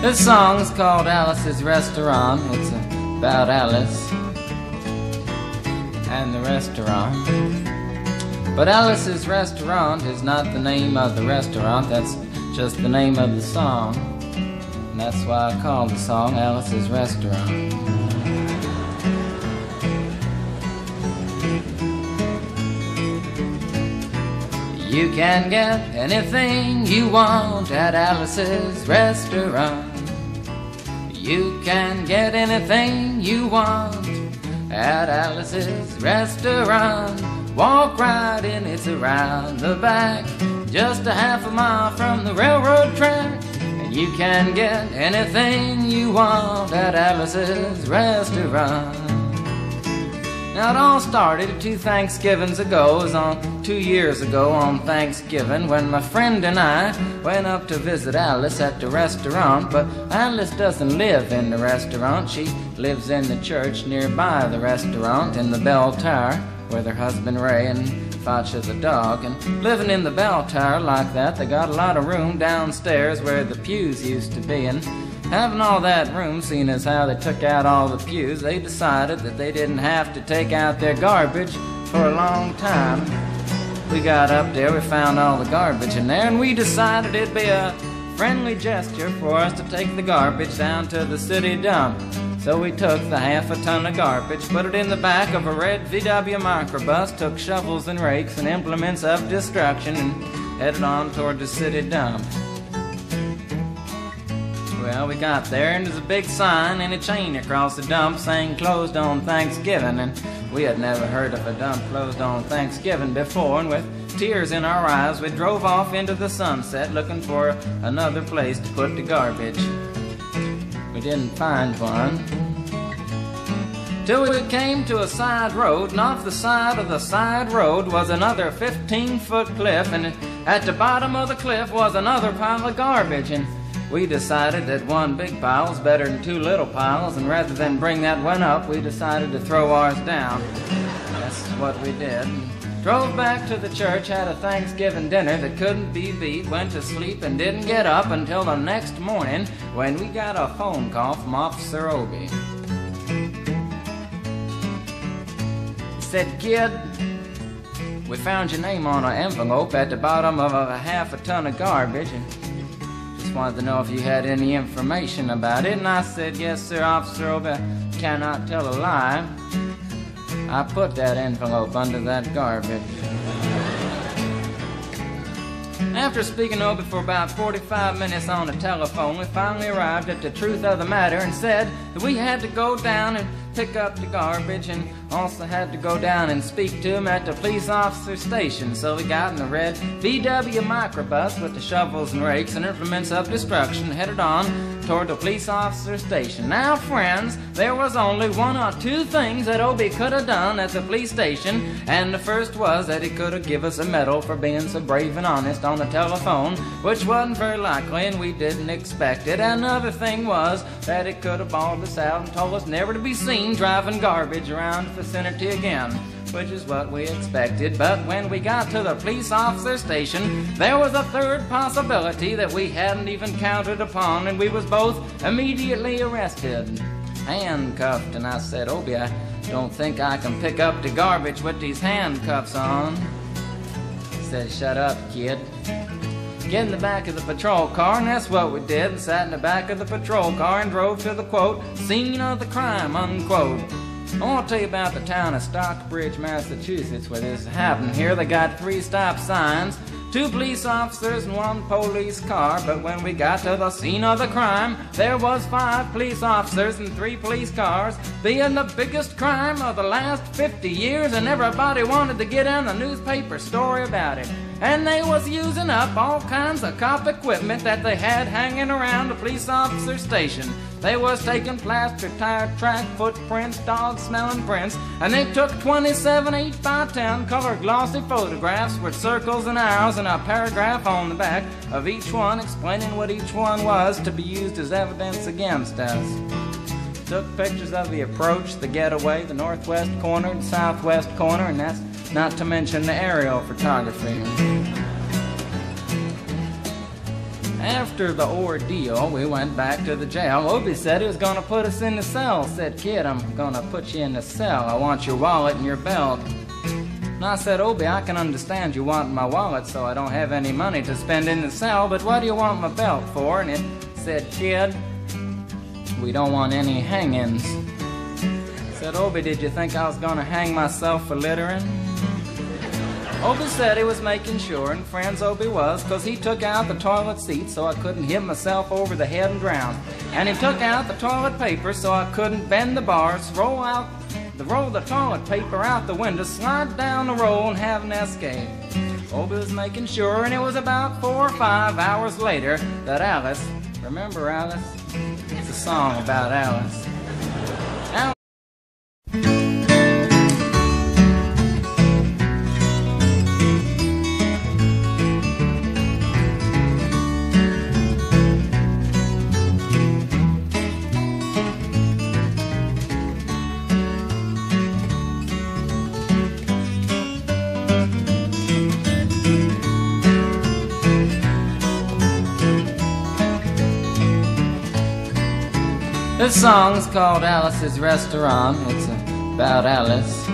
This song's called Alice's Restaurant. It's about Alice and the restaurant. But Alice's Restaurant is not the name of the restaurant, that's just the name of the song. And that's why I called the song Alice's Restaurant. You can get anything you want at Alice's Restaurant. You can get anything you want at Alice's Restaurant. Walk right in, it's around the back, just a half a mile from the railroad track. And you can get anything you want at Alice's Restaurant. Now it all started 2 Thanksgivings ago. It was on 2 years ago on Thanksgiving when my friend and I went up to visit Alice at the restaurant. But Alice doesn't live in the restaurant. She lives in the church nearby the restaurant in the bell tower with her husband Ray and Facha the dog. And living in the bell tower like that, they got a lot of room downstairs where the pews used to be. And having all that room, seeing as how they took out all the pews, they decided that they didn't have to take out their garbage for a long time. We got up there, we found all the garbage in there, and we decided it'd be a friendly gesture for us to take the garbage down to the city dump. So we took the half a ton of garbage, put it in the back of a red VW microbus, took shovels and rakes and implements of destruction, and headed on toward the city dump. Well, we got there, and there's a big sign and a chain across the dump saying closed on Thanksgiving, and we had never heard of a dump closed on Thanksgiving before, and with tears in our eyes we drove off into the sunset looking for another place to put the garbage. We didn't find one till we came to a side road, and off the side of the side road was another 15-foot cliff, and at the bottom of the cliff was another pile of garbage. And we decided that one big pile was better than 2 little piles, and rather than bring that one up, we decided to throw ours down. That's what we did. Drove back to the church, had a Thanksgiving dinner that couldn't be beat, went to sleep and didn't get up until the next morning when we got a phone call from Officer Obie. He said, "Kid, we found your name on an envelope at the bottom of a half a ton of garbage, and wanted to know if you had any information about it." And I said, "Yes, sir, Officer Obie, cannot tell a lie. I put that envelope under that garbage." After speaking to Obie for about 45 minutes on the telephone, we finally arrived at the truth of the matter and said that we had to go down and pick up the garbage, and also had to go down and speak to him at the police officer station. So we got in the red VW microbus with the shovels and rakes and implements of destruction, headed on toward the police officer station. Now, friends, there was only 1 or 2 things that Obie could have done at the police station, and the first was that he could have given us a medal for being so brave and honest on the telephone, which wasn't very likely, and we didn't expect it. Another thing was that he could have bawled us out and told us never to be seen driving garbage around the vicinity again, which is what we expected. But when we got to the police officer station, there was a third possibility that we hadn't even counted upon, and we was both immediately arrested, handcuffed. And I said, "Obie, I don't think I can pick up the garbage with these handcuffs on." He said, "Shut up, kid. Get in the back of the patrol car," and that's what we did. Sat in the back of the patrol car and drove to the, quote, "scene of the crime," unquote. I want to tell you about the town of Stockbridge, Massachusetts, where this happened. Here they got 3 stop signs, 2 police officers and 1 police car. But when we got to the scene of the crime, there was 5 police officers and 3 police cars, being the biggest crime of the last 50 years, and everybody wanted to get in the newspaper story about it. and they was using up all kinds of cop equipment that they had hanging around the police officer station. They was taking plaster, tire track, footprints, dog-smelling prints, and they took 27 8x10 color glossy photographs with circles and arrows and a paragraph on the back of each one explaining what each one was to be used as evidence against us. Took pictures of the approach, the getaway, the northwest corner, the southwest corner, and that's not to mention the aerial photography. After the ordeal, we went back to the jail. Obie said he was going to put us in the cell. Said, "Kid, I'm going to put you in the cell. I want your wallet and your belt." And I said, "Obie, I can understand you want my wallet so I don't have any money to spend in the cell, but what do you want my belt for?" And it said, "Kid, we don't want any hangings." I said, "Obie, did you think I was going to hang myself for littering?" Obie said he was making sure, and friends Obie was, 'cause he took out the toilet seat so I couldn't hit myself over the head and drown. And he took out the toilet paper so I couldn't bend the bars, roll the toilet paper out the window, slide down the roll and have an escape. Obie was making sure, and it was about 4 or 5 hours later that Alice, remember Alice? It's a song about Alice. This song's called Alice's Restaurant. It's about Alice.